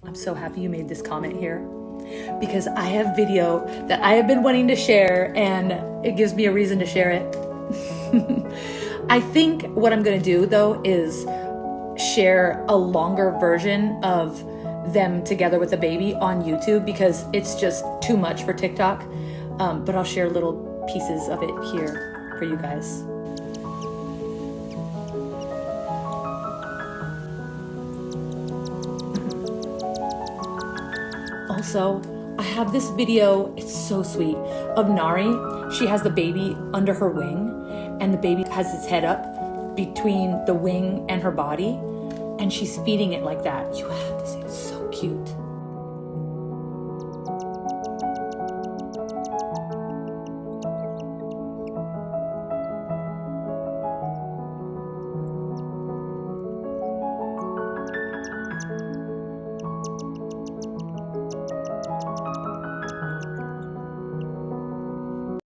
I'm so happy you made this comment here, because I have video that I have been wanting to share and it gives me a reason to share it. I think what I'm gonna do though is share a longer version of them together with the baby on YouTube, because it's just too much for TikTok. But I'll share little pieces of it here for you guys. Also, I have this video, it's so sweet, of Nari. She has the baby under her wing, and the baby has its head up between the wing and her body, and she's feeding it like that. You have to see, it's so cute.